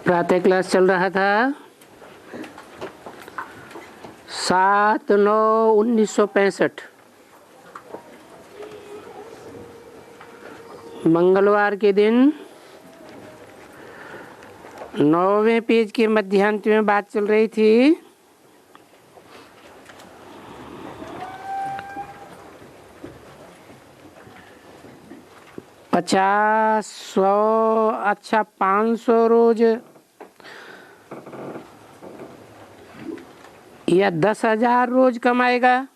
प्रातः क्लास चल रहा था 7/9/1965 मंगलवार के दिन 9वें पेज के मध्यांत में बात चल रही थी। पचास 100 अच्छा 500 रोज या 10,000 रोज कमाएगा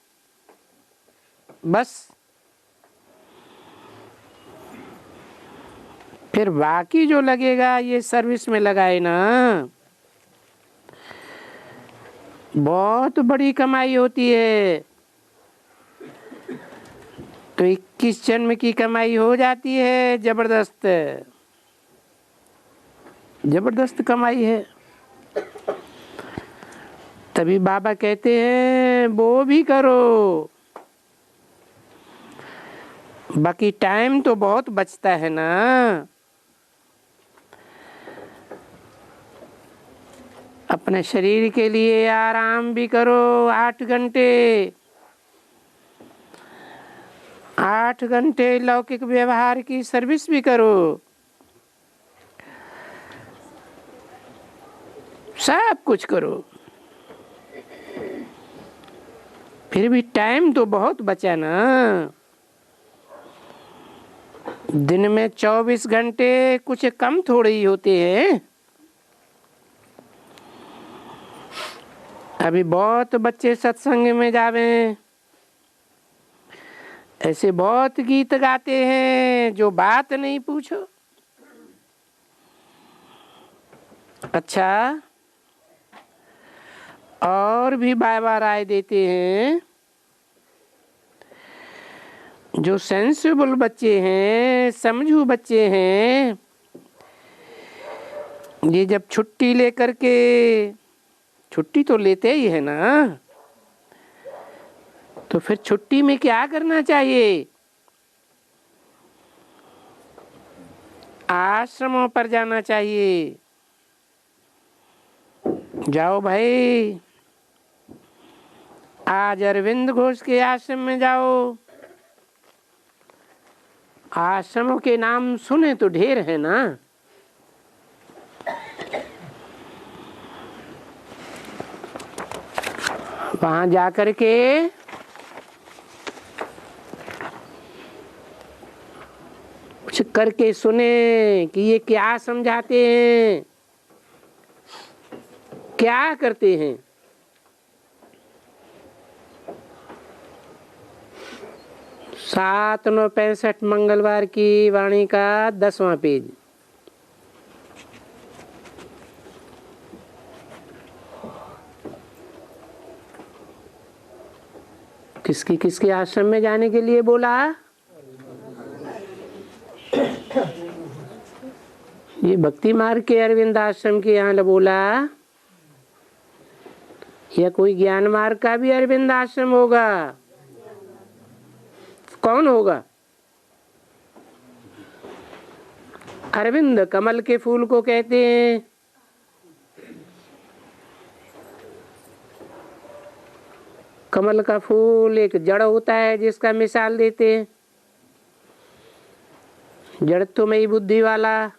बस। फिर बाकी जो लगेगा ये सर्विस में लगाए ना, बहुत बड़ी कमाई होती है। तो 21 जन्म की कमाई हो जाती है। जबरदस्त जबरदस्त कमाई है। तभी बाबा कहते हैं वो भी करो, बाकी टाइम तो बहुत बचता है ना। अपने शरीर के लिए आराम भी करो 8 घंटे, 8 घंटे लौकिक व्यवहार की सर्विस भी करो। सब कुछ करो, फिर भी टाइम तो बहुत बचा ना। दिन में 24 घंटे कुछ कम थोड़े ही होते हैं। अभी बहुत बच्चे सत्संग में जावे, ऐसे बहुत गीत गाते हैं जो बात नहीं पूछो। अच्छा, और भी बाबा राय देते हैं, जो सेंसिबल बच्चे हैं, समझू बच्चे हैं, ये जब छुट्टी लेकर के, छुट्टी तो लेते ही है ना, तो फिर छुट्टी में क्या करना चाहिए? आश्रमों पर जाना चाहिए। जाओ भाई, आज अरविंद घोष के आश्रम में जाओ। आश्रमों के नाम सुने तो ढेर है ना। वहां जाकर के कुछ करके सुने कि ये क्या समझाते हैं, क्या करते हैं। 7/9/65 मंगलवार की वाणी का 10वां पेज। किसकी किसके आश्रम में जाने के लिए बोला? ये भक्ति मार्ग के अरविंद आश्रम के यहाँ बोला, या कोई ज्ञान मार्ग का भी अरविंद आश्रम होगा? कौन होगा? अरविंद कमल के फूल को कहते हैं। कमल का फूल एक जड़ होता है जिसका मिसाल देते हैं, जड़त्वमयी बुद्धि वाला।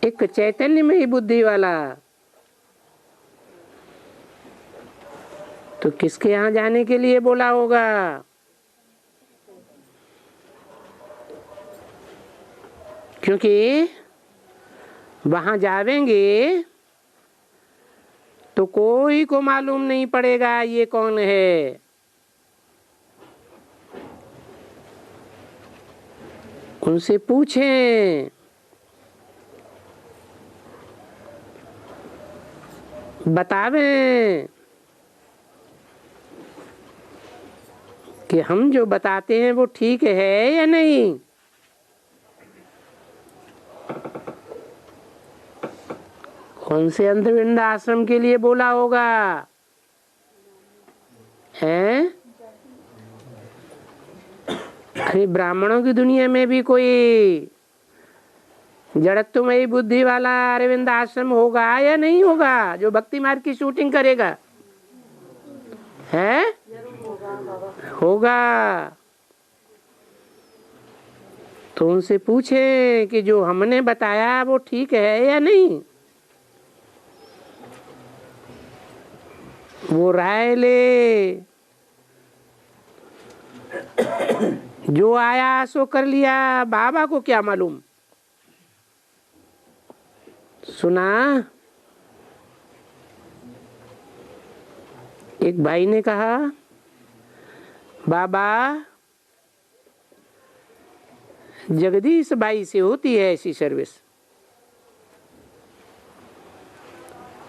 एक चैतन्यमयी बुद्धि वाला। तो किसके यहाँ जाने के लिए बोला होगा? क्योंकि वहां जावेंगे तो कोई को मालूम नहीं पड़ेगा ये कौन है। उनसे पूछें, बतावें कि हम जो बताते हैं वो ठीक है या नहीं। कौन से अरविंद आश्रम के लिए बोला होगा? हैं? अरे ब्राह्मणों की दुनिया में भी कोई जड़त्वमयी बुद्धि वाला अरविंद आश्रम होगा या नहीं होगा जो भक्ति मार्ग की शूटिंग करेगा? है? होगा। तो उनसे पूछे कि जो हमने बताया वो ठीक है या नहीं। वो राय ले, जो आया सो कर लिया, बाबा को क्या मालूम। सुना, एक भाई ने कहा, बाबा जगदीश भाई से होती है ऐसी सर्विस।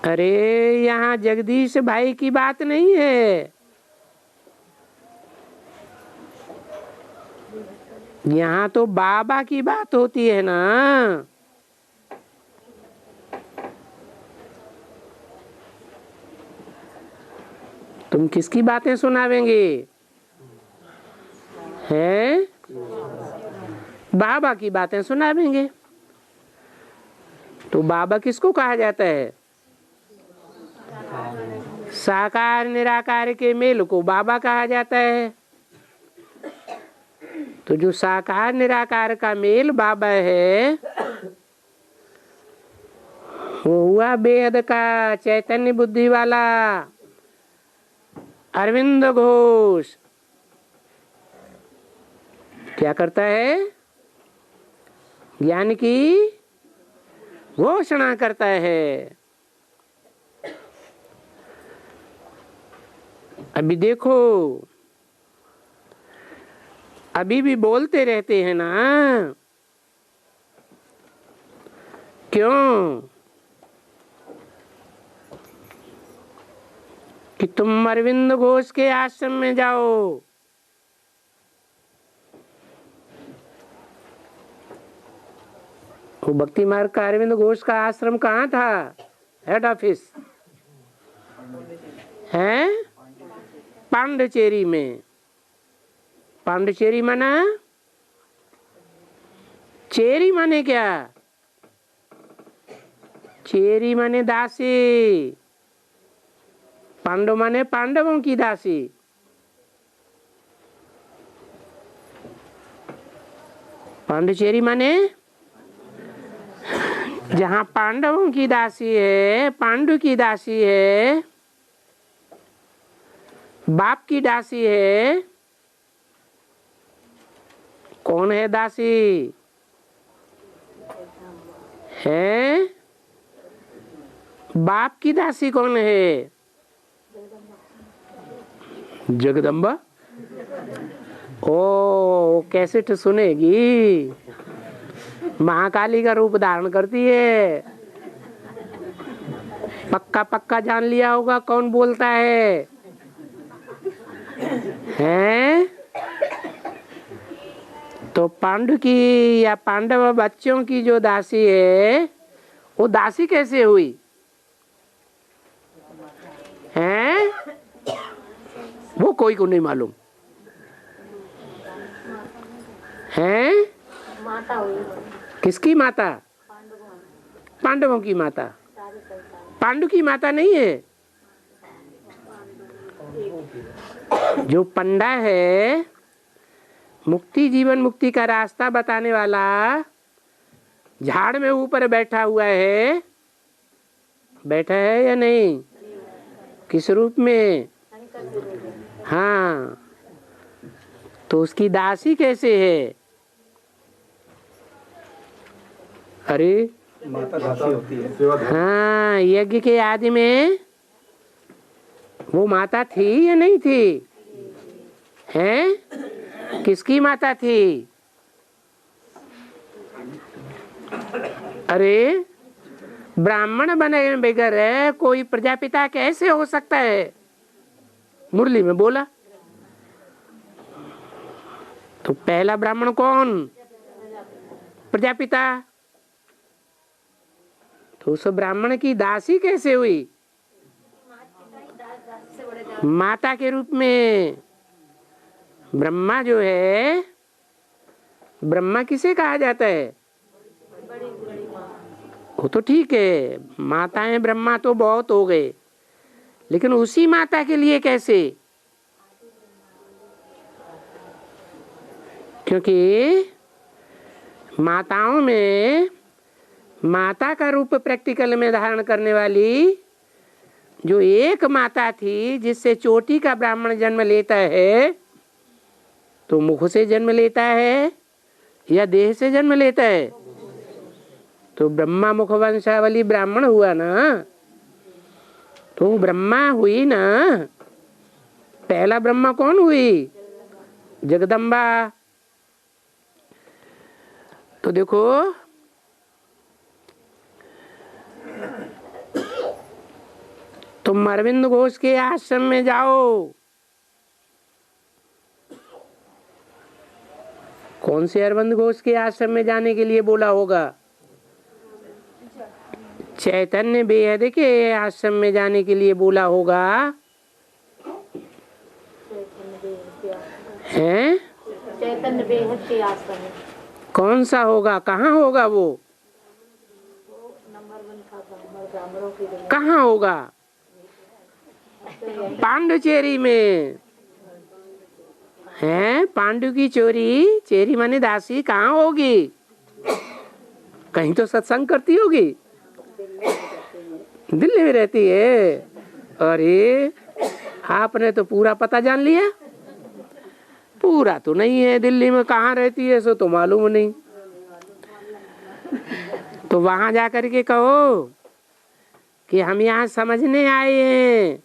अरे यहाँ जगदीश भाई की बात नहीं है, यहाँ तो बाबा की बात होती है ना। तुम किसकी बातें सुनावेंगे? हैं? बाबा की बातें सुनावेंगे। तो बाबा किसको कहा जाता है? साकार निराकार के मेल को बाबा कहा जाता है। तो जो साकार निराकार का मेल बाबा है वो हुआ बेहद का चैतन्य बुद्धि वाला अरविंद घोष। क्या करता है? ज्ञान की घोषणा करता है। अभी देखो, अभी भी बोलते रहते हैं ना, क्यों? कि तुम अरविंद घोष के आश्रम में जाओ। वो भक्ति मार्ग का अरविंद घोष का आश्रम कहाँ था? हेड ऑफिस है पांडिचेरी में। पांडिचेरी माना? चेरी माने क्या? चेरी माने दासी, पांडव माने पांडवों की दासी। पांडिचेरी माने जहाँ पांडवों की दासी है, पांडु की दासी है, बाप की दासी है। कौन है दासी? है बाप की दासी कौन है? जगदम्बा। ओ कैसेट सुनेगी, महाकाली का रूप धारण करती है। पक्का पक्का जान लिया होगा कौन बोलता है? हैं? तो पांडु की या पांडव बच्चों की जो दासी है वो दासी कैसे हुई? हैं? वो कोई को नहीं मालूम। हैं? माता हुई। किसकी माता? पांडवों की माता। पांडु की माता नहीं है। जो पंडा है, मुक्ति जीवन मुक्ति का रास्ता बताने वाला, झाड़ में ऊपर बैठा हुआ है। बैठा है या नहीं? किस रूप में? हाँ, तो उसकी दासी कैसे है? अरे माता दासी होती है। हाँ, यज्ञ के आदि में वो माता थी या नहीं थी? हैं? किसकी माता थी? अरे ब्राह्मण बने बगैर कोई प्रजापिता कैसे हो सकता है? मुरली में बोला। तो पहला ब्राह्मण कौन? प्रजापिता। तो उस ब्राह्मण की दासी कैसे हुई? माता के रूप में। ब्रह्मा जो है, ब्रह्मा किसे कहा जाता है? वो तो ठीक है, माताएं ब्रह्मा तो बहुत हो गए, लेकिन उसी माता के लिए कैसे? क्योंकि माताओं में माता का रूप प्रैक्टिकल में धारण करने वाली जो एक माता थी, जिससे चोटी का ब्राह्मण जन्म लेता है, तो मुख से जन्म लेता है या देह से जन्म लेता है? तो ब्रह्मा मुख वंशावली ब्राह्मण हुआ ना, तो ब्रह्मा हुई ना। पहला ब्रह्मा कौन हुई? जगदम्बा। तो देखो, तुम अरविंद घोष के आश्रम में जाओ, कौन से अरविंद घोष के आश्रम में जाने के लिए बोला होगा? चैतन्य बेहद के आश्रम में जाने के लिए बोला होगा। हैं? चैतन्य बेहद के आश्रम में। कौन सा होगा? कहाँ होगा वो? कहाँ होगा? पांडुचेरी में। हैं? पांडु की चोरी, चेरी माने दासी, कहाँ होगी? कहीं तो सत्संग करती होगी। दिल्ली में रहती है। अरे आपने तो पूरा पता जान लिया। पूरा तो नहीं है, दिल्ली में कहाँ रहती है सो तो मालूम नहीं। तो वहां जाकर के कहो कि हम यहाँ समझने आए हैं।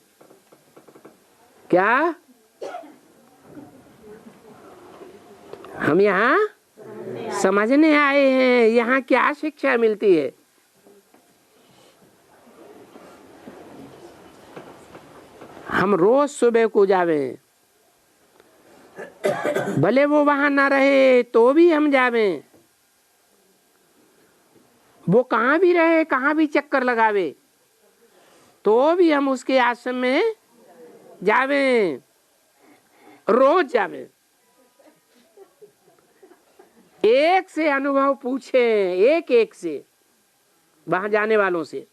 क्या? हम यहाँ समझने आए हैं, यहाँ क्या शिक्षा मिलती है? हम रोज सुबह को जावे, भले वो वहां ना रहे तो भी हम जावे। वो कहाँ भी रहे, कहाँ भी चक्कर लगावे, तो भी हम उसके आश्रम में जावे, रोज जावे। एक से अनुभव पूछे, एक एक से, वहां जाने वालों से,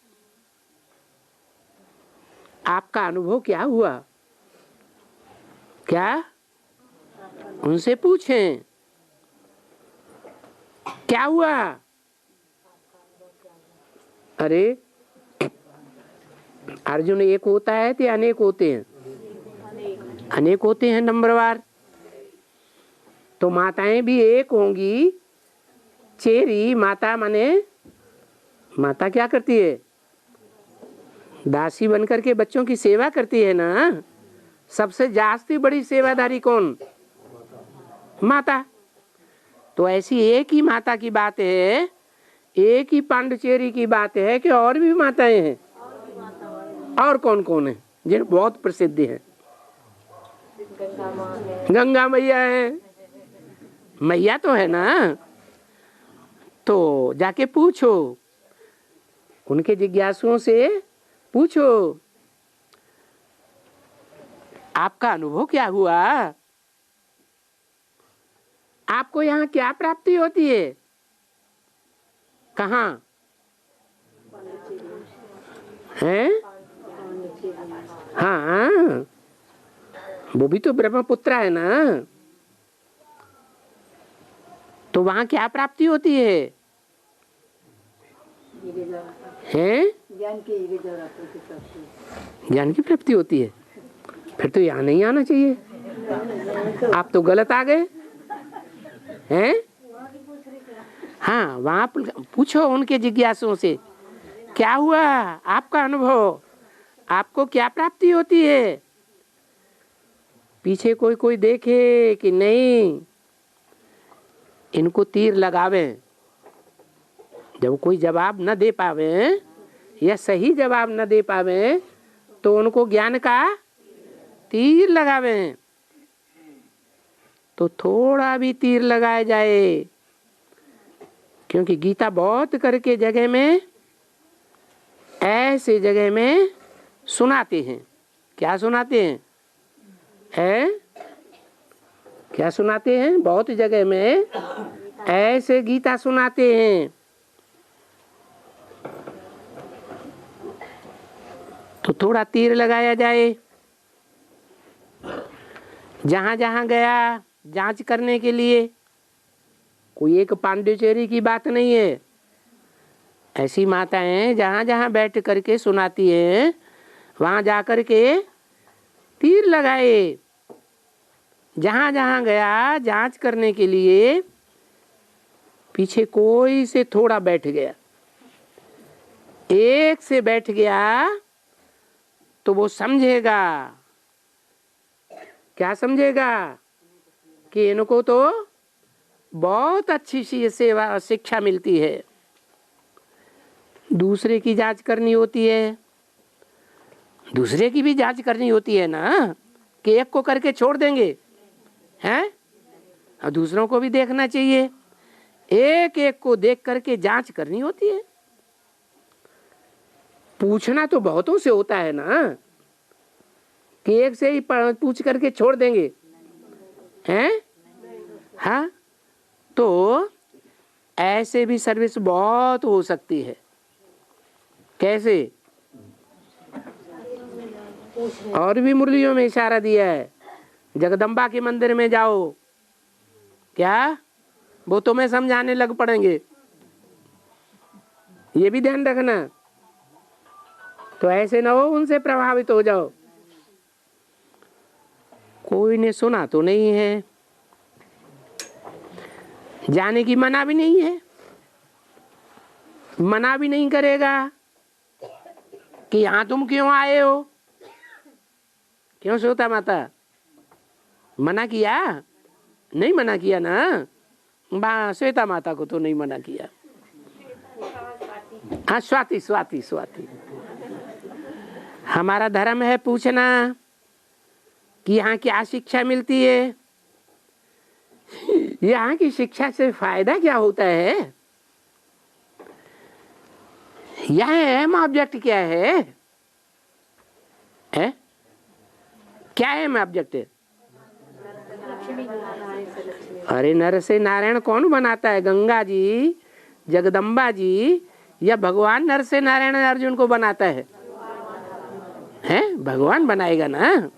आपका अनुभव क्या हुआ? क्या? उनसे पूछें क्या हुआ। अरे अर्जुन एक होता है तो अनेक होते हैं? अनेक होते हैं नंबरवार। तो माताएं भी एक होंगी। चेरी माता माने, माता क्या करती है? दासी बनकर के बच्चों की सेवा करती है ना। सबसे जास्ती बड़ी सेवादारी कौन? माता। तो ऐसी एक ही माता की बात है, एक ही पांडुचेरी की बात है कि और भी माताएं हैं? और कौन कौन है जिन बहुत प्रसिद्ध है? गंगा मैया है। मैया तो है ना। तो जाके पूछो, उनके जिज्ञासुओं से पूछो, आपका अनुभव क्या हुआ? आपको यहाँ क्या प्राप्ति होती है? कहाँ है? हाँ, वो भी तो ब्रह्मपुत्र है ना। तो वहाँ क्या प्राप्ति होती है? हैं? ज्ञान की प्राप्ति होती है। फिर तो यहाँ नहीं आना चाहिए, आप तो गलत आ गए हैं। हाँ, वहाँ पूछो उनके जिज्ञासुओं से, क्या हुआ आपका अनुभव, आपको क्या प्राप्ति होती है? पीछे कोई कोई देखे कि नहीं, इनको तीर लगावे। जब कोई जवाब न दे पावे या सही जवाब न दे पावे तो उनको ज्ञान का तीर लगावे। तो थोड़ा भी तीर लगाया जाए, क्योंकि गीता बहुत करके जगह में, ऐसे जगह में सुनाते हैं। क्या सुनाते हैं? क्या सुनाते हैं? बहुत जगह में ऐसे गीता सुनाते हैं। तो थोड़ा तीर लगाया जाए। जहां जहां गया जांच करने के लिए, कोई एक पांडिचेरी की बात नहीं है। ऐसी माताएं जहां जहां बैठ करके सुनाती हैं, वहां जाकर के तीर लगाए। जहां जहां गया जांच करने के लिए, पीछे कोई से थोड़ा बैठ गया, एक से बैठ गया तो वो समझेगा, क्या समझेगा कि इनको तो बहुत अच्छी सी सेवा शिक्षा मिलती है। दूसरे की जांच करनी होती है, दूसरे की भी जांच करनी होती है ना, कि एक को करके छोड़ देंगे हैं, और दूसरों को भी देखना चाहिए। एक एक को देख करके जांच करनी होती है। पूछना तो बहुतों से होता है ना, कि एक से ही पूछ करके छोड़ देंगे हैं। हाँ, तो ऐसे भी सर्विस बहुत हो सकती है। कैसे? और भी मुरलियों में इशारा दिया है, जगदम्बा के मंदिर में जाओ, क्या वो तुम्हें समझाने लग पड़ेंगे, ये भी ध्यान रखना। तो ऐसे ना हो उनसे प्रभावित हो जाओ। कोई ने सुना तो नहीं है, जाने की मना भी नहीं है, मना भी नहीं करेगा कि यहां तुम क्यों आए हो। क्यों श्रोता माता, मना किया? नहीं मना किया ना। श्वेता माता को तो नहीं मना किया। हाँ, स्वाति स्वाति स्वाति, हमारा धर्म है पूछना कि यहाँ क्या शिक्षा मिलती है, यहाँ की शिक्षा से फायदा क्या होता है, यहाँ अहम ऑब्जेक्ट क्या है? क्या अहम ऑब्जेक्ट है? अरे नर से नारायण कौन बनाता है? गंगा जी, जगदम्बा जी, या भगवान नर से नारायण अर्जुन को बनाता है? हैं, भगवान बनाएगा ना।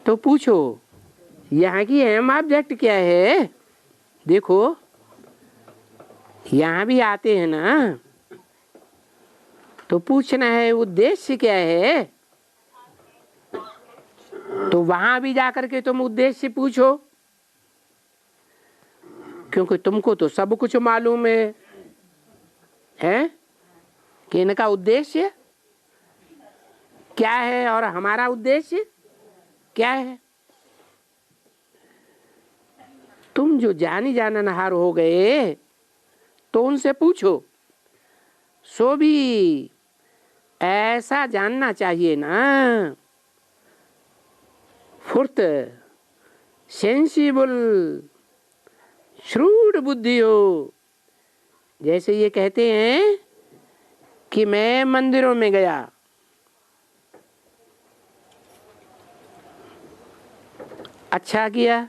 तो पूछो यहाँ की अहम ऑब्जेक्ट क्या है? देखो यहाँ भी आते हैं ना, तो पूछना है उद्देश्य क्या है। तो वहां भी जाकर के तुम उद्देश्य पूछो, क्योंकि तुमको तो सब कुछ मालूम है कि इनका उद्देश्य क्या है और हमारा उद्देश्य क्या है। तुम जो जानी जाननहार हो गए तो उनसे पूछो। सो भी ऐसा जानना चाहिए ना, फुर्त, सेंसिबल, श्रूड बुद्धि हो। जैसे ये कहते हैं कि मैं मंदिरों में गया, अच्छा किया,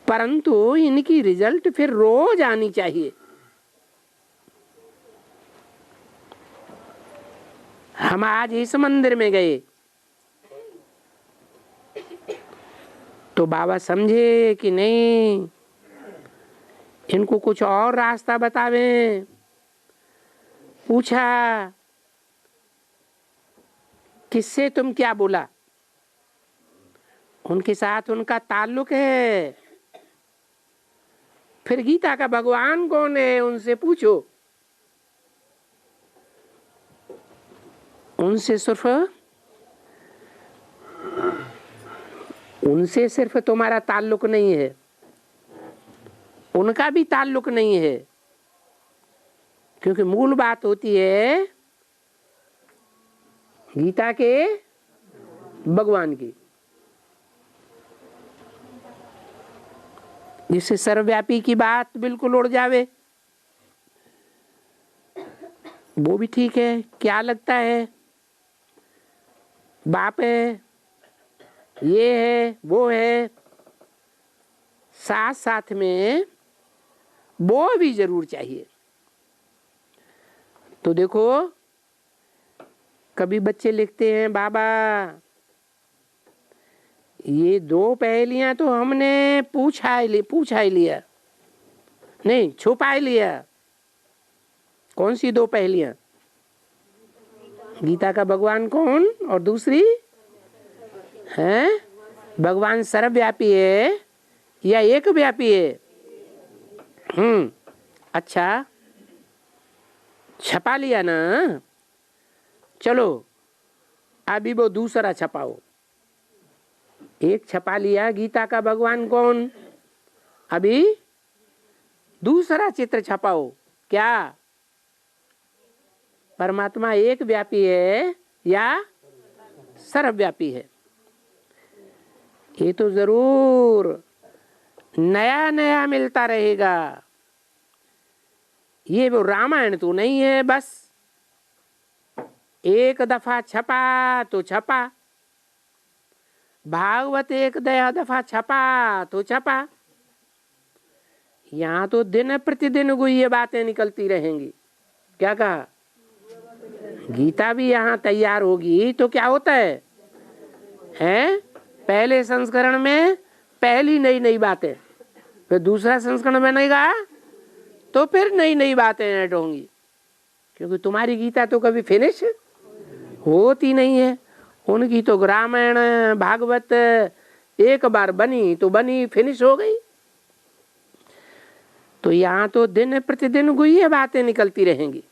परंतु इनकी रिजल्ट फिर रोज आनी चाहिए। हम आज इस मंदिर में गए तो बाबा समझे कि नहीं, इनको कुछ और रास्ता बतावें। पूछा किससे तुम क्या बोला, उनके साथ उनका ताल्लुक है। फिर गीता का भगवान कौन है उनसे पूछो। उनसे सिर्फ तुम्हारा ताल्लुक नहीं है, उनका भी ताल्लुक नहीं है, क्योंकि मूल बात होती है गीता के भगवान की, जिससे सर्वव्यापी की बात बिल्कुल उड़ जावे। वो भी ठीक है, क्या लगता है, बाप है, ये है, वो है, साथ साथ में वो भी जरूर चाहिए। तो देखो कभी बच्चे लिखते हैं बाबा ये 2 पहेलियां तो हमने पूछा ही लिया, नहीं छुपा ही लिया। कौन सी 2 पहेलियां? गीता का भगवान कौन और दूसरी है भगवान सर्वव्यापी है या एक व्यापी है? अच्छा छपा लिया ना, चलो अभी वो दूसरा छपाओ। एक छपा लिया गीता का भगवान कौन, अभी दूसरा चित्र छपाओ। क्या परमात्मा एक व्यापी है या सर्वव्यापी है? ये तो जरूर नया नया मिलता रहेगा। ये वो रामायण तो नहीं है बस एक दफा छपा तो छपा, भागवत एक दफा छपा तो छपा। यहाँ तो दिन प्रतिदिन ये बातें निकलती रहेंगी। क्या कहा? गीता भी यहाँ तैयार होगी तो क्या होता है? पहले संस्करण में पहली नई नई बातें, फिर दूसरा संस्करण में नहीं गा तो फिर नई नई बातें ऐड होंगी, क्योंकि तुम्हारी गीता तो कभी फिनिश होती नहीं है। उनकी तो रामायण भागवत एक बार बनी तो बनी, फिनिश हो गई। तो यहाँ तो दिन प्रतिदिन ये बातें निकलती रहेंगी।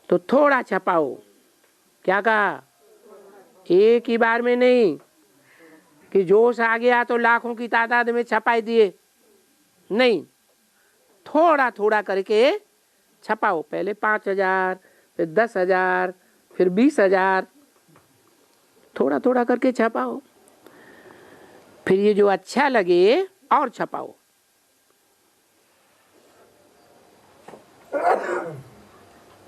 तो थोड़ा छपाओ। क्या कहा? एक ही बार में नहीं कि जोश आ गया तो लाखों की तादाद में छपाई दिए, नहीं, थोड़ा थोड़ा करके छपाओ। पहले 5,000, फिर 10,000, फिर 20,000, थोड़ा थोड़ा करके छपाओ। फिर ये जो अच्छा लगे और छपाओ।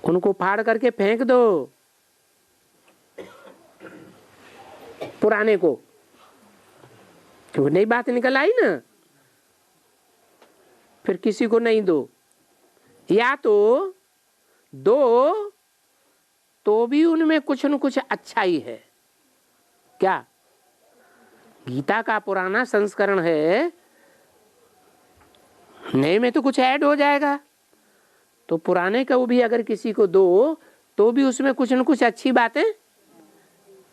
उनको फाड़ करके फेंक दो पुराने को, क्योंकि नई बात निकल आई ना। फिर किसी को नहीं दो, या तो दो तो भी उनमें कुछ न कुछ अच्छा ही है। क्या? गीता का पुराना संस्करण है, नए में तो कुछ ऐड हो जाएगा। तो पुराने का वो भी अगर किसी को दो तो भी उसमें कुछ न कुछ अच्छी बातें,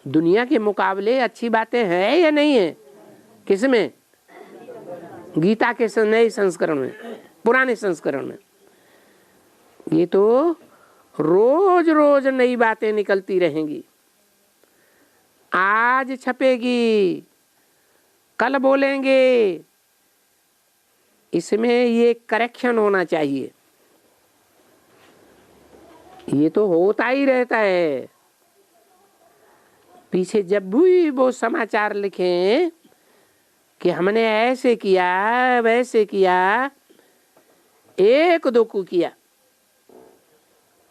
दुनिया के मुकाबले अच्छी बातें हैं या नहीं है? किसमें? गीता के नए संस्करण में, पुराने संस्करण में। ये तो रोज रोज नई बातें निकलती रहेंगी। आज छपेगी, कल बोलेंगे, इसमें ये करेक्शन होना चाहिए। ये तो होता ही रहता है। पीछे जब भी वो समाचार लिखें कि हमने ऐसे किया वैसे किया, एक दो को किया,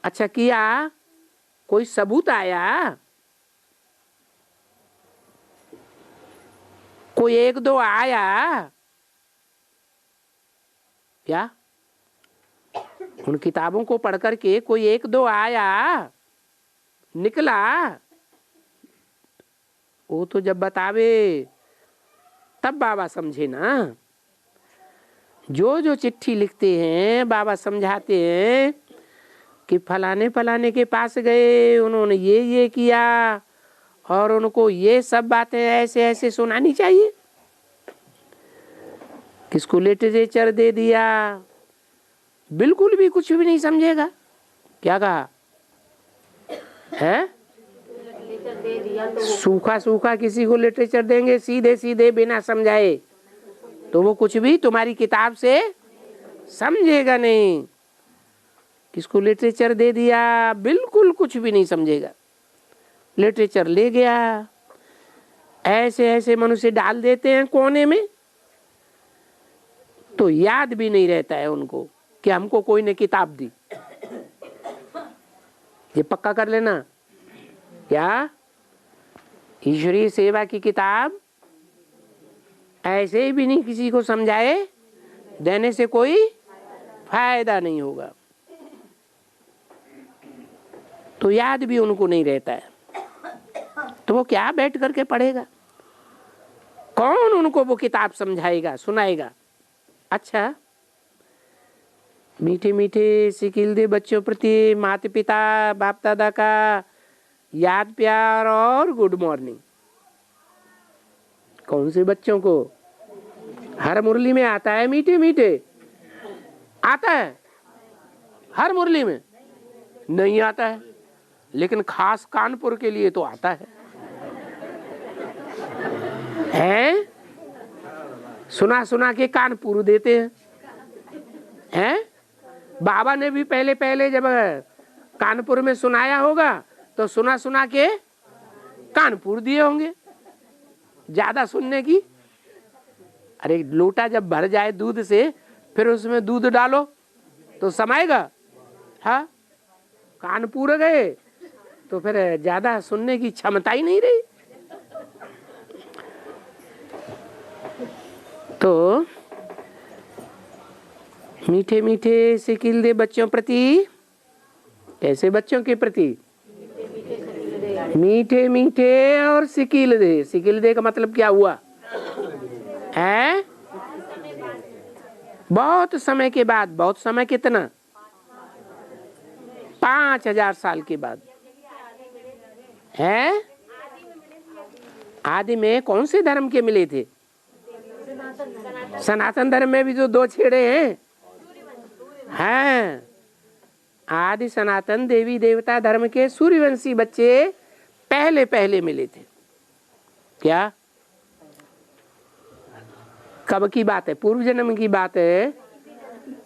अच्छा किया, कोई सबूत आया? कोई एक दो आया क्या? उन किताबों को पढ़ करके कोई एक दो आया निकला? वो तो जब बतावे तब बाबा समझे ना। जो जो चिट्ठी लिखते हैं बाबा समझाते हैं कि फलाने फलाने के पास गए, उन्होंने ये किया और उनको ये सब बातें ऐसे ऐसे सुनानी चाहिए। किसको लिटरेचर दे दिया, बिल्कुल भी कुछ भी नहीं समझेगा। क्या कहा है? सूखा सूखा किसी को लिटरेचर देंगे सीधे सीधे बिना समझाए, तो वो कुछ भी तुम्हारी किताब से समझेगा नहीं। किसको लिटरेचर दे दिया, बिल्कुल कुछ भी नहीं समझेगा। लिटरेचर ले गया, ऐसे ऐसे मनुष्य डाल देते हैं कोने में, तो याद भी नहीं रहता है उनको कि हमको कोई ने किताब दी। ये पक्का कर लेना। क्या? ईश्वरीय सेवा की किताब ऐसे भी नहीं किसी को समझाए देने से कोई फायदा नहीं होगा। तो याद भी उनको नहीं रहता है, तो वो क्या बैठ करके पढ़ेगा? कौन उनको वो किताब समझाएगा, सुनाएगा? अच्छा, मीठे मीठे सिकिल दे बच्चों प्रति माता पिता बाप दादा का याद प्यार और गुड मॉर्निंग। कौन से बच्चों को? हर मुरली में आता है मीठे मीठे? आता है हर मुरली में? नहीं आता है, लेकिन खास कानपुर के लिए तो आता है। सुना सुना के कानपुर देते हैं। बाबा ने भी पहले पहले जब कानपुर में सुनाया होगा तो सुना सुना के कानपुर दिए होंगे ज्यादा सुनने की। अरे लोटा जब भर जाए दूध से, फिर उसमें दूध डालो तो समाएगा? हाँ, कानपुर गए तो फिर ज्यादा सुनने की क्षमता ही नहीं रही। तो मीठे मीठे सिकिल दे बच्चों प्रति, कैसे बच्चों के प्रति? मीठे मीठे और सिकिल दे। सिकिल दे का मतलब क्या हुआ है? बहुत समय के बाद। बहुत समय कितना? 5000 साल के बाद है। आदि में कौन से धर्म के मिले थे? सनातन धर्म में भी जो 2 छेड़े हैं, आदि सनातन देवी देवता धर्म के सूर्यवंशी बच्चे पहले पहले मिले थे। क्या कब की बात है? पूर्व जन्म की बात है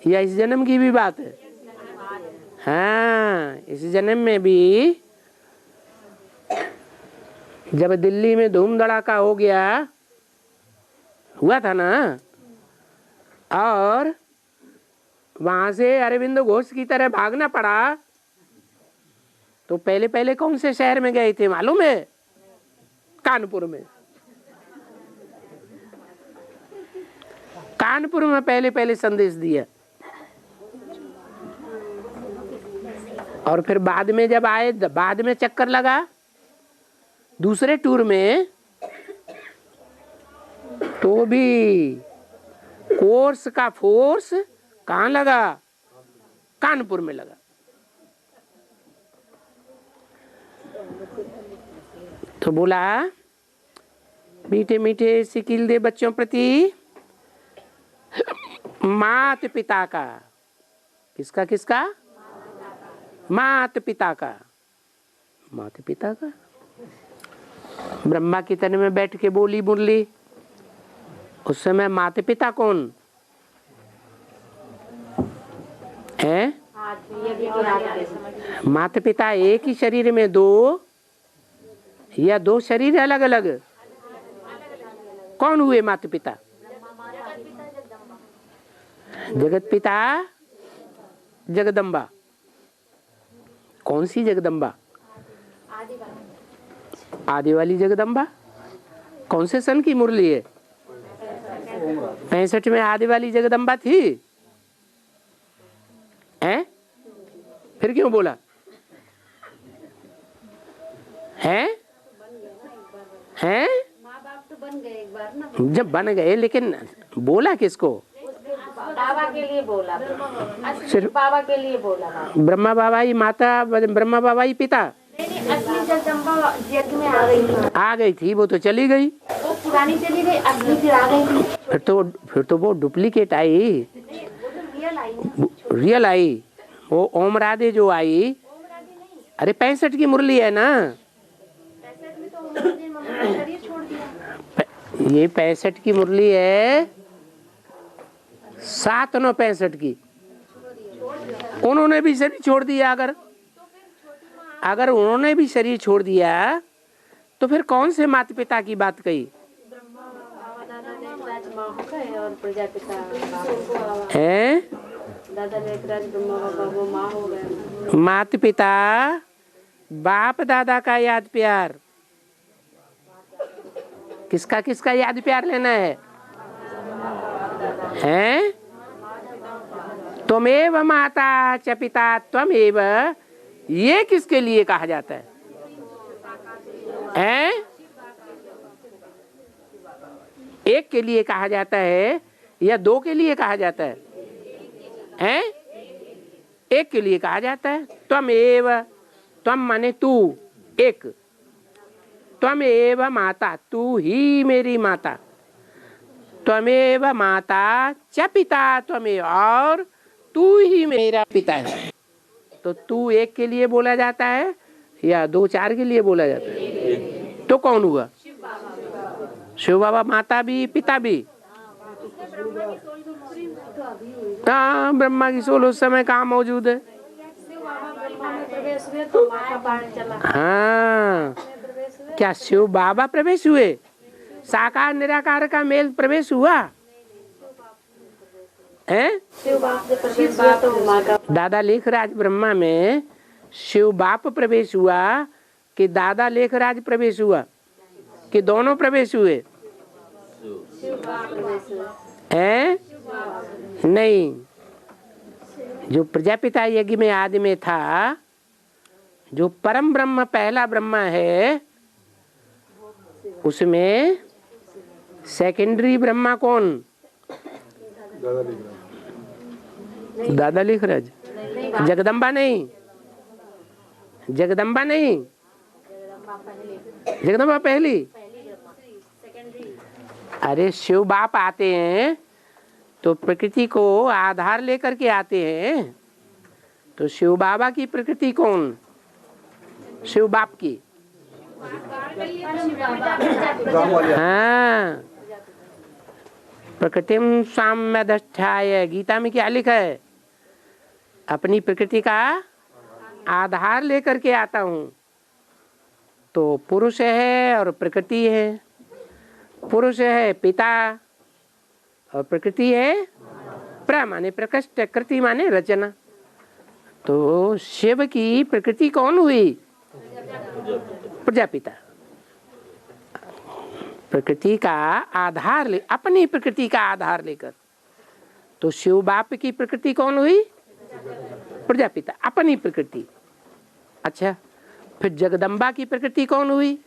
या इस जन्म की भी बात है? हाँ, इस जन्म में भी जब दिल्ली में धूम धड़ाका हो गया, हुआ था ना, और वहां से अरविंद घोष की तरह भागना पड़ा, तो पहले पहले कौन से शहर में गए थे मालूम है? कानपुर में। कानपुर में पहले पहले संदेश दिया, और फिर बाद में जब आए, बाद में चक्कर लगा दूसरे टूर में, तो भी कोर्स का फोर्स कहाँ लगा? कानपुर में लगा। तो बोला मीठे मीठे सिकिल दे बच्चों प्रति मात पिता का। किसका किसका? मात पिता का। माता पिता का। ब्रह्मा के तन में बैठ के बोली मुरली, उस समय माता पिता कौन है? माता पिता एक ही शरीर में 2 या 2 शरीर अलग अलग? कौन हुए माता पिता? जगत पिता जगदम्बा। कौन सी जगदम्बा? आदि वाली जगदम्बा। कौन से सन की मुरली है? 65 में आदि वाली जगदम्बा थी। हैं? फिर क्यों बोला है? हैं? माँ बाप तो बन गए एक बार ना। जब बन गए, लेकिन बोला किसको? बाबा के लिए बोला, सिर्फ बाबा के लिए बोला। ब्रह्मा बाबा ही माता, ब्रह्मा बाबा ही पिता। असली जगदम्बा यज्ञ में आ गई थी। आ गई थी, वो तो चली गई। वो पुरानी चली गई, असली फिर आ गई थी। फिर तो वो डुप्लीकेट आई। रियल आई वो ओम राधे जो आई। अरे 65 की मुरली है ना। ये 65 की मुरली है, 7/9/65 की। उन्होंने भी शरीर छोड़ दिया। अगर उन्होंने भी शरीर छोड़ दिया तो फिर कौन से माता पिता की बात कही है? माता पिता बाप दादा का याद प्यार। किसका किसका याद प्यार लेना है? त्वमेव माता च पिता त्वमेव ये किसके लिए कहा जाता है? एक के लिए कहा जाता है या दो के लिए कहा जाता है? एक के लिए कहा जाता है। त्वमेव, त्वम माने तू, एक, त्वमेव माता, तू ही मेरी माता, त्वमेव माता च पिता त्वमेव, और तू ही मेरा पिता है। तो तू एक के लिए बोला जाता है या दो चार के लिए बोला जाता है? तो कौन हुआ? शिव बाबा माता भी पिता भी। हाँ, ब्रह्मा की सोल उस समय कहाँ मौजूद है? हाँ, क्या शिव बाबा प्रवेश हुए? साकार निराकार का मेल प्रवेश हुआ है? दादा लेखराज ब्रह्मा में शिव बाप प्रवेश हुआ कि दादा लेखराज प्रवेश हुआ कि दोनों प्रवेश हुए? हैं? नहीं, जो प्रजापिता यज्ञ में आदि में था, जो परम ब्रह्म पहला ब्रह्मा है, उसमें सेकेंडरी ब्रह्मा कौन? दादा लेखराज। जगदम्बा नहीं, जगदम्बा नहीं, जगदम्बा पहली। अरे शिव बाप आते हैं तो प्रकृति को आधार लेकर के आते हैं, तो शिव बाबा की प्रकृति कौन? शिव बाप की। हाँ, प्रकृतिम साम्यदष्टाय, गीता में क्या लिखा है? अपनी प्रकृति का आधार लेकर के आता हूँ। तो पुरुष है और प्रकृति है। पुरुष है पिता और प्रकृति है प्र माने प्रकृष्ट, कृति माने रचना। तो शिव की प्रकृति कौन हुई? प्रजापिता। प्रकृति का आधार ले, अपनी प्रकृति का आधार लेकर। तो शिव बाप की प्रकृति कौन हुई? प्रजापिता, अपनी प्रकृति। अच्छा, फिर जगदम्बा की प्रकृति कौन हुई?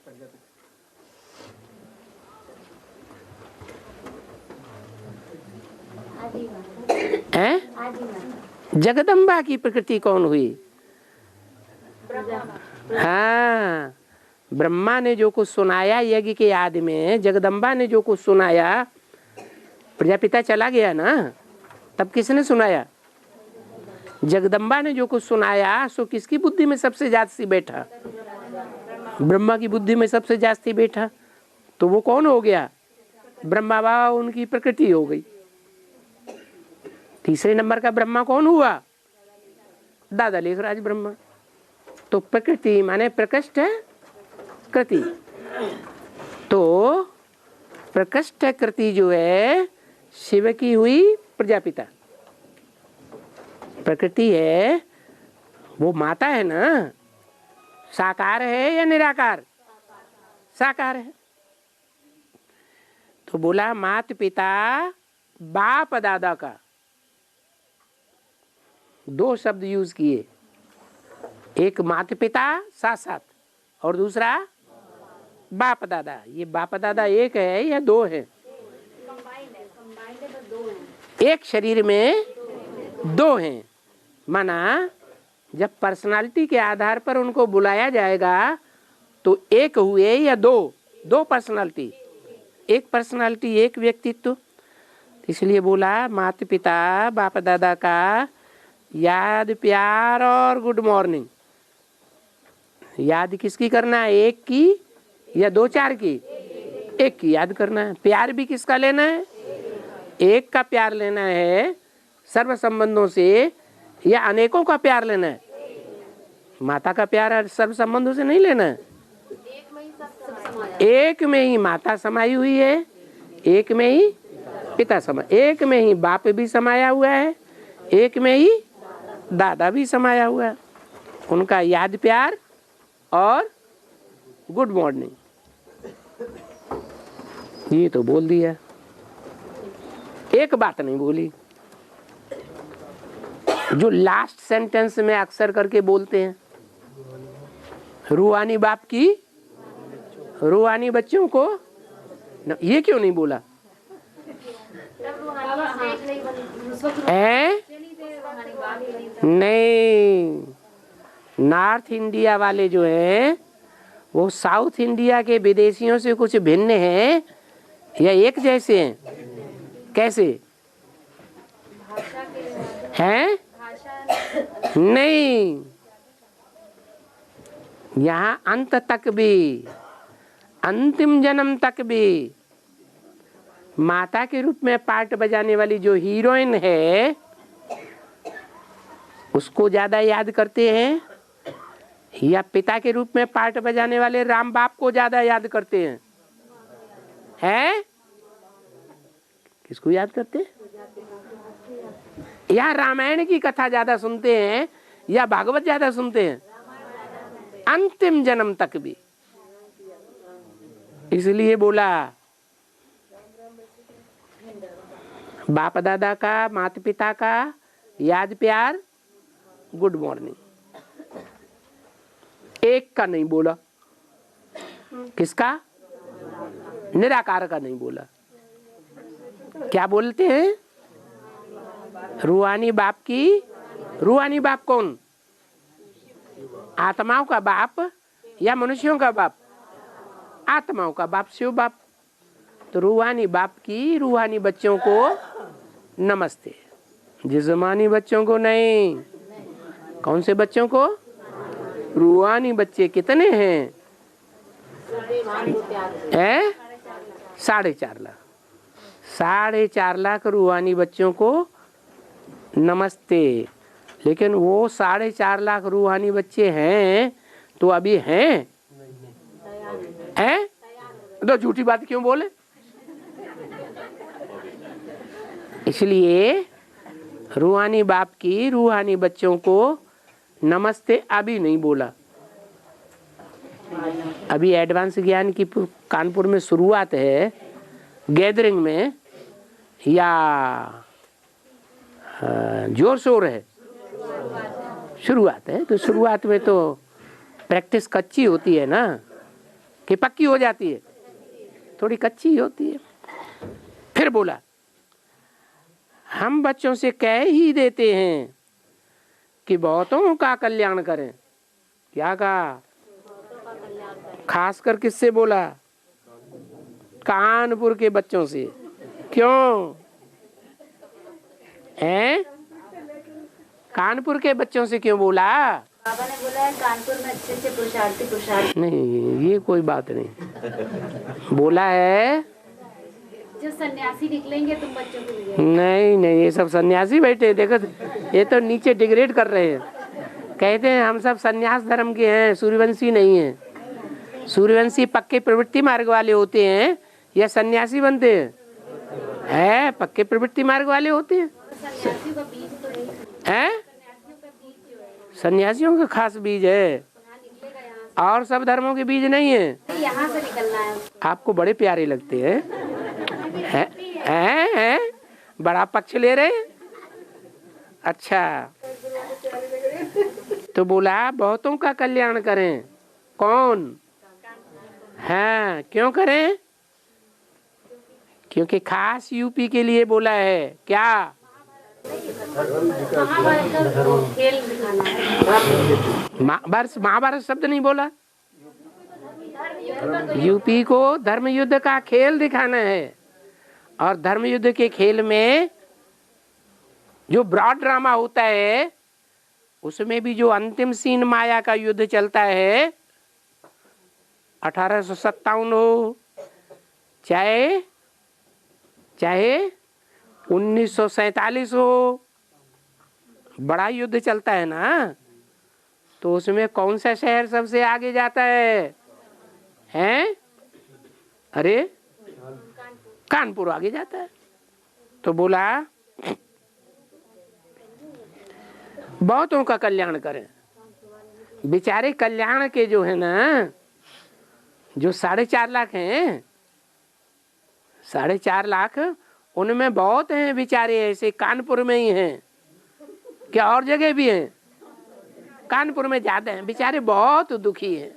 जगदम्बा की प्रकृति कौन हुई? हाँ, ब्रह्मा ने जो कुछ सुनाया यज्ञ के आदि में, जगदम्बा ने जो कुछ सुनाया, प्रजापिता चला गया ना, तब किसने सुनाया? जगदम्बा ने जो कुछ सुनाया सो किसकी बुद्धि में सबसे जास्ती बैठा? ब्रह्मा की बुद्धि में सबसे जास्ती बैठा। तो वो कौन हो गया? ब्रह्मा बाबा, उनकी प्रकृति हो गई। तीसरे नंबर का ब्रह्मा कौन हुआ? दादा लेखराज ब्रह्मा। तो प्रकृति माने प्रकृष्ट कृति। तो प्रकृष्ट कृति जो है शिव की हुई प्रजापिता। प्रकृति है वो माता है ना, साकार है या निराकार? साकार है। तो बोला मात पिता बाप दादा का, दो शब्द यूज किए, एक माता पिता साथ साथ और दूसरा बाप दादा। ये बाप दादा एक है या दो है? एक शरीर में दो हैं। माना जब पर्सनालिटी के आधार पर उनको बुलाया जाएगा तो एक हुए या दो? दो पर्सनालिटी, एक पर्सनालिटी, एक व्यक्तित्व। इसलिए बोला माता पिता बाप दादा का याद प्यार और गुड मॉर्निंग। याद किसकी करना है? एक की या दो चार की? एक की याद करना है। प्यार भी किसका लेना है? एक का प्यार लेना है सर्व संबंधों से, या अनेकों का प्यार लेना है? माता का प्यार सर्व संबंधों से नहीं लेना है। एक में ही माता समाई हुई है, एक में ही पिता समा, एक में ही बाप भी समाया हुआ है, एक में ही दादा भी समाया हुआ है। उनका याद प्यार और गुड मॉर्निंग, ये तो बोल दिया, एक बात नहीं बोली जो लास्ट सेंटेंस में अक्सर करके बोलते हैं। रूहानी बाप की रूहानी बच्चों को ये क्यों नहीं बोला? नहीं, नॉर्थ इंडिया वाले जो हैं वो साउथ इंडिया के विदेशियों से कुछ भिन्न हैं या एक जैसे हैं? कैसे हैं? नहीं, यहाँ अंत तक भी, अंतिम जन्म तक भी माता के रूप में पार्ट बजाने वाली जो हीरोइन है उसको ज्यादा याद करते हैं या पिता के रूप में पार्ट बजाने वाले राम बाप को ज्यादा याद करते हैं? हैं? किसको याद करते हैं? या रामायण की कथा ज्यादा सुनते हैं या भागवत ज्यादा सुनते हैं? अंतिम जन्म तक भी। इसलिए बोला बाप दादा का, माता पिता का याद प्यार, गुड मॉर्निंग। एक का नहीं बोला। किसका? निराकार का नहीं बोला। क्या बोलते हैं? रूहानी बाप की। रूहानी बाप कौन? आत्माओं का बाप या मनुष्यों का बाप? आत्माओं का बाप, शिव बाप। तो रूहानी बाप की रूहानी बच्चों को नमस्ते, जिस्मानी बच्चों को नहीं। कौन से बच्चों को? रूहानी बच्चे कितने हैं? 4.5 लाख। 4.5 लाख रूहानी बच्चों को नमस्ते। लेकिन वो 4.5 लाख रूहानी बच्चे हैं तो अभी हैं? तो झूठी बात क्यों बोले? इसलिए रूहानी बाप की रूहानी बच्चों को नमस्ते अभी नहीं बोला। अभी एडवांस ज्ञान की कानपुर में शुरुआत है, गैदरिंग में या जोर शोर है? शुरुआत है। तो शुरुआत में तो प्रैक्टिस कच्ची होती है ना, कि पक्की हो जाती है? थोड़ी कच्ची होती है। फिर बोला हम बच्चों से कह ही देते हैं कि बहुतों का कल्याण करें। क्या कहा? खासकर किससे बोला? कानपुर के बच्चों से। क्यों? हैं? कानपुर के बच्चों से क्यों बोला? बाबा ने बोला है कानपुर में अच्छे से पुरुषार्थी नहीं, ये कोई बात नहीं। बोला है जो सन्यासी निकलेंगे तुम बच्चों के लिए। नहीं, ये सब सन्यासी बैठे देखो, ये तो नीचे डिग्रेड कर रहे हैं। कहते हैं हम सब सन्यास धर्म के हैं, सूर्यवंशी नहीं है। सूर्यवंशी पक्के प्रवृत्ति मार्ग वाले होते हैं या सन्यासी बनते हैं? पक्के प्रवृत्ति मार्ग वाले होते हैं। सन्यासियों का बीज तो है। सन्यासियों का खास बीज है और सब धर्मों के बीज नहीं है। यहाँ से निकलना है। आपको बड़े प्यारे लगते हैं। हैं? बड़ा पक्ष ले रहे हैं। अच्छा, तो बोला बहुतों का कल्याण करें। कौन? हाँ, क्यों करें? क्योंकि खास यूपी के लिए बोला है। क्या? महाभारत शब्द नहीं बोला। यूपी को धर्म युद्ध का खेल दिखाना है और धर्म युद्ध के खेल में जो ब्रॉड ड्रामा होता है उसमें भी जो अंतिम सीन माया का युद्ध चलता है, 1857 हो चाहे 1947 हो, बड़ा युद्ध चलता है ना, तो उसमें कौन सा शहर सबसे आगे जाता है? हैं? अरे कानपुर आगे जाता है। तो बोला बहुतों का कल्याण करें। बेचारे कल्याण के जो है ना, जो 4.5 लाख हैं, 4.5 लाख, उनमें बहुत हैं बेचारे ऐसे कानपुर में ही हैं। क्या और जगह भी हैं? कानपुर में ज्यादा हैं, बेचारे बहुत दुखी हैं।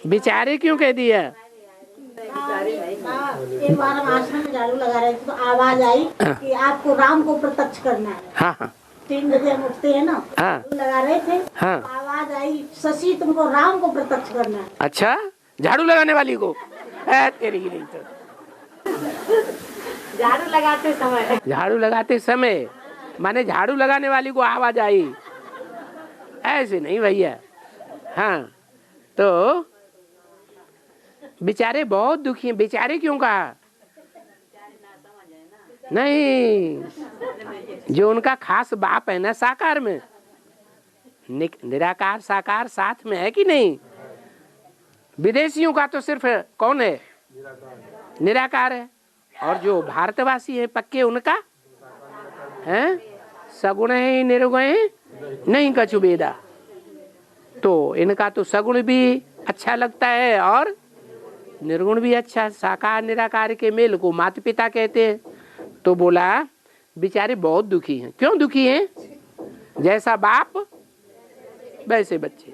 बेचारे क्यों कह दिया? एक बार हम आश्रम में झाड़ू लगा रहे थे तो आवाज आई कि आपको राम को प्रत्यक्ष करना है। हाँ हाँ 3 बजे हम उठते हैं ना, हाँ झाड़ू लगा रहे थे। हाँ। आवाज आई, शशि तुमको राम को प्रत्यक्ष करना है। अच्छा, झाड़ू लगाने वाली को? तेरी ही नहीं तो झाड़ू लगाते समय माने झाड़ू लगाने वाली को आवाज आई, ऐसे नहीं भैया। हाँ, तो बेचारे बहुत दुखी हैं। बेचारे क्यों कहा? नहीं, जो उनका खास बाप है ना साकार में, निराकार साकार साथ में है कि नहीं? विदेशियों का तो सिर्फ कौन है? निराकार है। और जो भारतवासी है पक्के, उनका है सगुण है निर्गुण है नहीं कछु भेदा। तो इनका तो सगुण भी अच्छा लगता है और निर्गुण भी अच्छा। साकार निराकार के मेल को माता पिता कहते हैं। तो बोला बेचारे बहुत दुखी हैं। क्यों दुखी हैं? जैसा बाप वैसे बच्चे।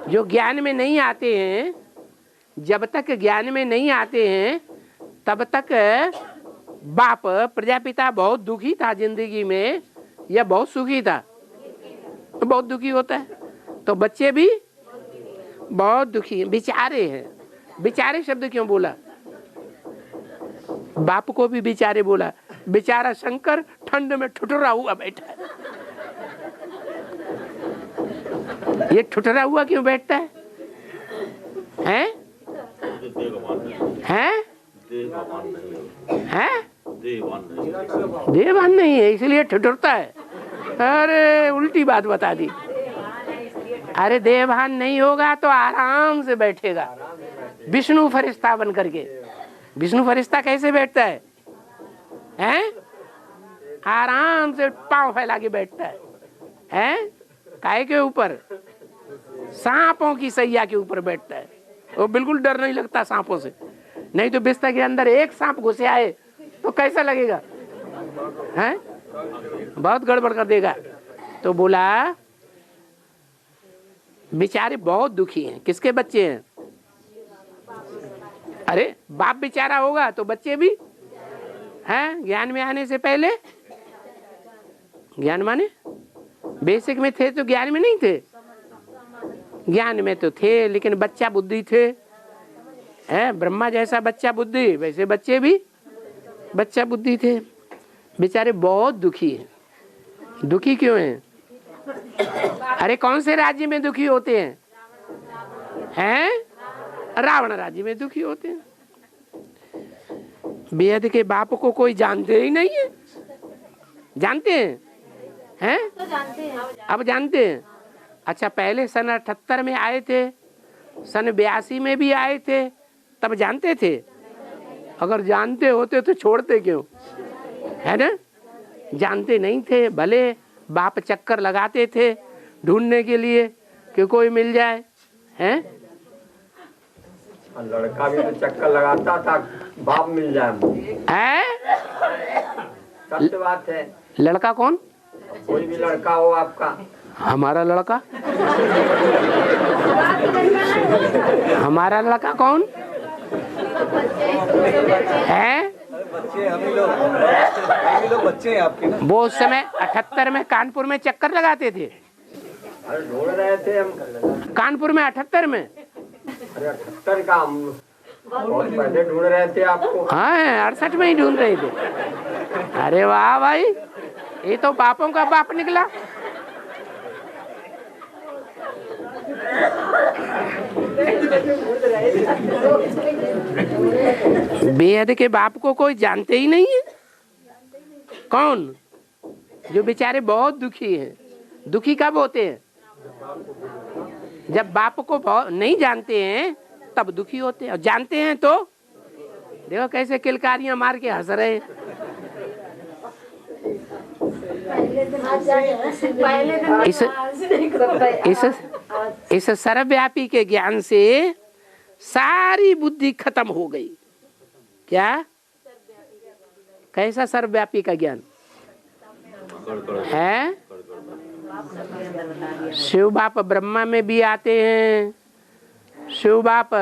जो ज्ञान में नहीं आते हैं, जब तक ज्ञान में नहीं आते हैं तब तक बाप प्रजापिता बहुत दुखी था जिंदगी में या बहुत सुखी था? बहुत दुखी होता है। तो बच्चे भी बहुत दुखी हैं, बेचारे हैं। बेचारे शब्द क्यों बोला? बाप को भी बेचारे बोला। बेचारा शंकर ठंड में ठुठुरा हुआ बैठा है। ये ठुठुरा हुआ क्यों बैठता है? हैं? हैं? हैं? देवान नहीं है इसलिए ठुठुरता है। अरे उल्टी बात बता दी। अरे देवभान नहीं होगा तो आराम से बैठेगा विष्णु फरिश्ता बन करके। विष्णु फरिश्ता कैसे बैठता है? हैं? आराम से पांव फैला के बैठता है। हैं? काय के ऊपर? सांपों की सैया के ऊपर बैठता है। वो बिल्कुल डर नहीं लगता सांपों से। नहीं तो बिस्तर के अंदर एक सांप घुसे आए तो कैसा लगेगा? हैं? बहुत गड़बड़ कर देगा। तो बोला बेचारे बहुत दुखी हैं। किसके बच्चे हैं? अरे बाप बेचारा होगा तो बच्चे भी हैं। ज्ञान में आने से पहले ज्ञान माने बेसिक में थे तो ज्ञान में नहीं थे। ज्ञान में तो थे लेकिन बच्चा बुद्धि थे। हैं? ब्रह्मा जैसा बच्चा बुद्धि, वैसे बच्चे भी बच्चा बुद्धि थे। बेचारे बहुत दुखी हैं। दुखी क्यों हैं? अरे कौन से राज्य में दुखी होते हैं? हैं? रावण राज्य में दुखी होते हैं। बेहद के बाप को कोई जानते ही नहीं है। जानते हैं? हैं? अब जानते हैं। अच्छा, पहले सन 78 में आए थे, सन 82 में भी आए थे, तब जानते थे? अगर जानते होते तो छोड़ते क्यों? है ना? जानते नहीं थे। भले बाप चक्कर लगाते थे ढूंढने के लिए कि कोई मिल जाए। हैं? लड़का भी तो चक्कर लगाता था बाप मिल जाए। सत्य बात है। लड़का कौन? कोई भी लड़का हो आपका। हमारा लड़का? हमारा लड़का कौन है? बच्चे हम लोग बच्चे हैं आपके ना। वो उस समय 78 में कानपुर में चक्कर लगाते थे। अरे ढूंढ रहे थे हम कानपुर में 78 में। अरे 78 का हम बहुत पहले ढूंढ रहे थे आपको। हाँ 68 में ही ढूंढ रहे थे। अरे वाह भाई, ये तो बापों का बाप निकला। बेहद के बाप को कोई जानते ही नहीं है। कौन? जो बेचारे बहुत दुखी हैं। दुखी कब होते हैं? जब बाप को नहीं जानते हैं तब दुखी होते हैं, और जानते हैं तो देखो कैसे किलकारियां मार के हंस रहे। इस सर्वव्यापी के ज्ञान से सारी बुद्धि खत्म हो गई। क्या? कैसा सर्वव्यापी का ज्ञान? हैं? शिव बाप ब्रह्मा में भी आते हैं, शिव बाप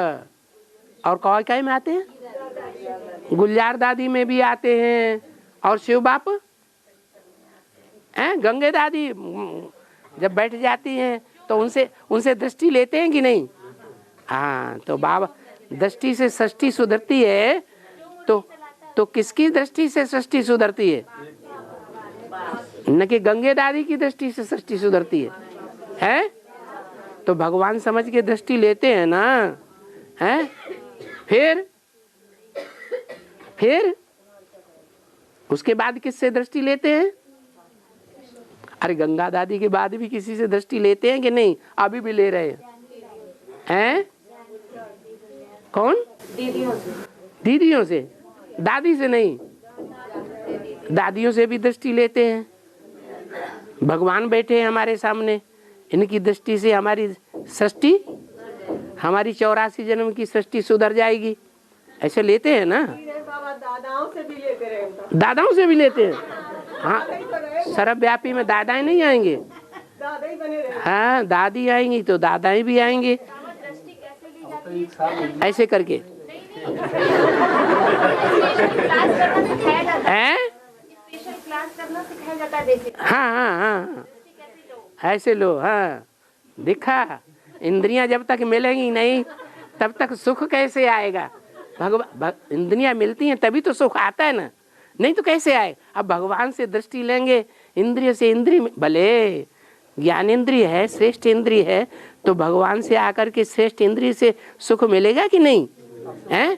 और कौन में आते हैं? गुलजार दादी में भी आते हैं, और शिव बाप हैं गंगे दादी जब बैठ जाती हैं तो उनसे दृष्टि लेते हैं कि नहीं? हाँ, तो बाबा दृष्टि से सृष्टि सुधरती है, तो किसकी दृष्टि से सृष्टि सुधरती है? न कि गंगे दादी की दृष्टि से सृष्टि सुधरती है? तो भगवान समझ के दृष्टि लेते हैं ना, हैं? फिर उसके बाद किससे दृष्टि लेते हैं? अरे गंगा दादी के बाद भी किसी से दृष्टि लेते हैं कि नहीं? अभी भी ले रहे हैं? कौन? दीदियों से, दादी से नहीं, दादियों से भी दृष्टि लेते हैं। भगवान बैठे हैं हमारे सामने, इनकी दृष्टि से हमारी सृष्टि, हमारी 84 जन्म की सृष्टि सुधर जाएगी, ऐसे लेते हैं ना। दादाओं से भी लेते रहे, दादाओं से भी लेते हैं। हाँ, सर्वव्यापी में दादाएं नहीं आएंगे, दादा ही बने रहे। हाँ, दादी आएंगी तो दादाएं भी आएंगे, ऐसे करके हैं? हाँ, ऐसे लो। हाँ, दिखा, इंद्रियां जब तक मिलेंगी नहीं तब तक सुख कैसे आएगा? इंद्रियां मिलती हैं तभी तो सुख आता है ना, नहीं तो कैसे आए? अब भगवान से दृष्टि लेंगे, इंद्रिय से इंद्रिय, भले ज्ञानेंद्रिय है, श्रेष्ठ इंद्रिय है, तो भगवान से आकर के श्रेष्ठ इंद्रिय से सुख मिलेगा कि नहीं? हैं?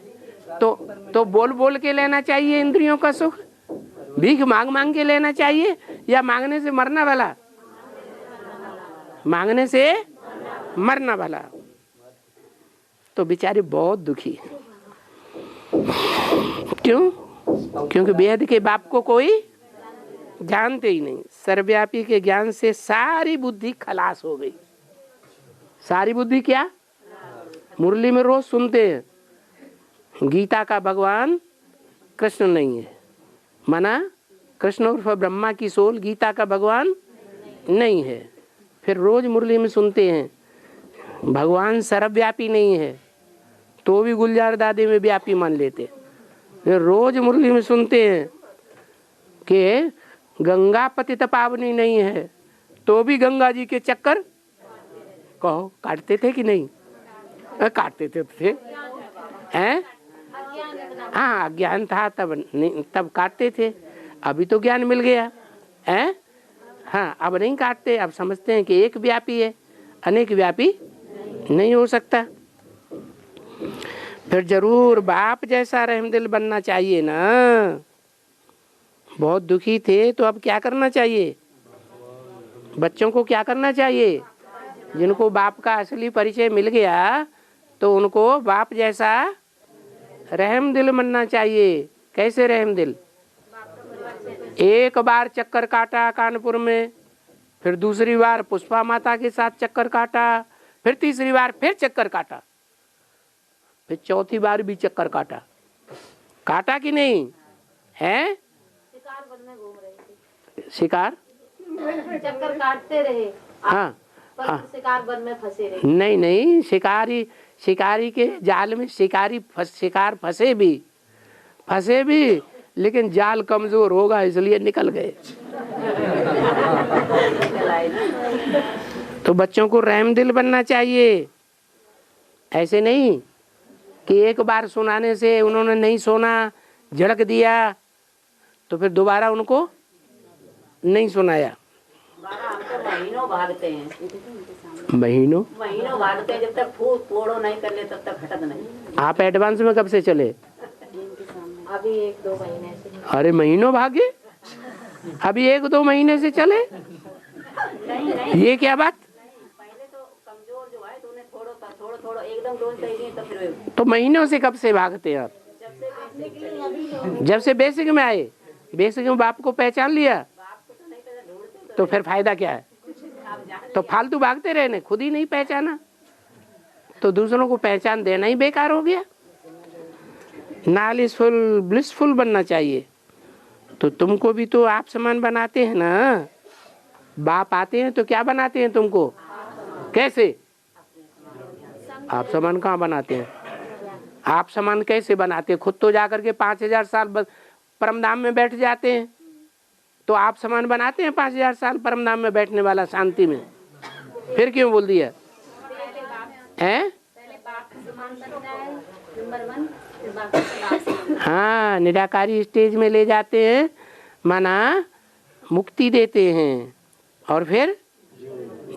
तो बोल बोल के लेना चाहिए इंद्रियों का सुख, भीख मांग मांग के लेना चाहिए, या मांगने से मरना भला? मांगने से मरना भला। तो बेचारे बहुत दुखी, क्यों? क्योंकि बेहद के बाप को कोई जानते ही नहीं। सर्वव्यापी के ज्ञान से सारी बुद्धि खलास हो गई। सारी बुद्धि क्या? मुरली में रोज सुनते हैं, गीता का भगवान कृष्ण नहीं है, माना कृष्ण उर्फ ब्रह्मा की सोल गीता का भगवान नहीं है। फिर रोज मुरली में सुनते हैं भगवान सर्वव्यापी नहीं है, तो भी गुलजार दादी में व्यापी मान लेते। फिर रोज मुरली में सुनते हैं कि गंगा पतित पावनी नहीं है, तो भी गंगा जी के चक्कर कहो काटते थे कि नहीं? काटते थे हैं? हाँ, ज्ञान था तब नहीं, तब काटते थे। अभी तो ज्ञान मिल गया है, हाँ, अब नहीं काटते, अब समझते हैं कि एक व्यापी है, अनेक व्यापी नहीं हो सकता। फिर जरूर बाप जैसा रहमदिल बनना चाहिए ना। बहुत दुखी थे तो अब क्या करना चाहिए? बच्चों को क्या करना चाहिए? जिनको बाप का असली परिचय मिल गया तो उनको बाप जैसा रहमदिल बनना चाहिए। कैसे रहमदिल? एक बार चक्कर काटा कानपुर में, फिर दूसरी बार पुष्पा माता के साथ चक्कर काटा, फिर तीसरी बार फिर चक्कर काटा, फिर चौथी बार भी चक्कर काटा। काटा कि नहीं है? शिकार वन में घूम रहे थे, शिकार चक्कर काटते रहे। हाँ, पर शिकार वन में फंसे रहे। नहीं नहीं, शिकारी के जाल में शिकार फंसे भी, लेकिन जाल कमजोर होगा इसलिए निकल गए। तो बच्चों को रहमदिल बनना चाहिए। ऐसे नहीं कि एक बार सुनाने से उन्होंने नहीं सुना, झड़क दिया, तो फिर दोबारा उनको नहीं सुनाया। हम तो महीनों भागते हैं, महीनों भागते हैं, जब तक फूट पोड़ो नहीं कर ले तब तक हटत नहीं। आप एडवांस में कब से चले? अभी 1-2 महीने से। अरे महीनों भागे, अभी 1-2 महीने से चले? नहीं, ये क्या बात? पहले तो कमजोर जो है तो उन्हें थोड़ा एकदम डोज चाहिए, तो फिर तो महीनों से कब से भागते हैं आप? जब से बेसिक में आए, बेसिक में बाप को पहचान लिया, तो फिर फायदा क्या है? तो फालतू भागते रहने, खुद ही नहीं पहचाना तो दूसरों को पहचान देना ही बेकार हो गया। नॉलेजफुल ब्लिसफुल बनना चाहिए, तो तुमको भी तो आप समान बनाते हैं ना। बाप आते हैं तो क्या बनाते हैं तुमको? कैसे? आप समान कहाँ बनाते हैं? आप समान कैसे बनाते हैं? खुद तो जाकर के 5000 साल परमधाम में बैठ जाते हैं, तो आप समान बनाते हैं 5000 साल परमधाम में बैठने वाला शांति में? फिर क्यों बोल दिया हैं? हाँ, निराकारी स्टेज में ले जाते हैं, माना मुक्ति देते हैं, और फिर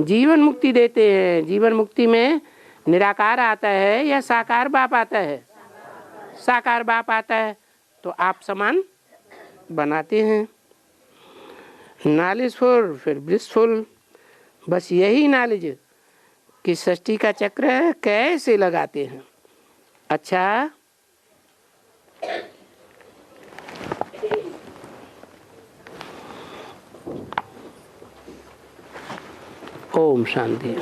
जीवन मुक्ति देते हैं। जीवन मुक्ति में निराकार आता है या साकार बाप आता है? साकार बाप आता है, तो आप समान बनाते हैं। नॉलेजफुल, फिर ब्लिसफुल, बस यही नॉलेज कि सृष्टि का चक्र कैसे लगाते हैं। अच्छा, ओम शांति।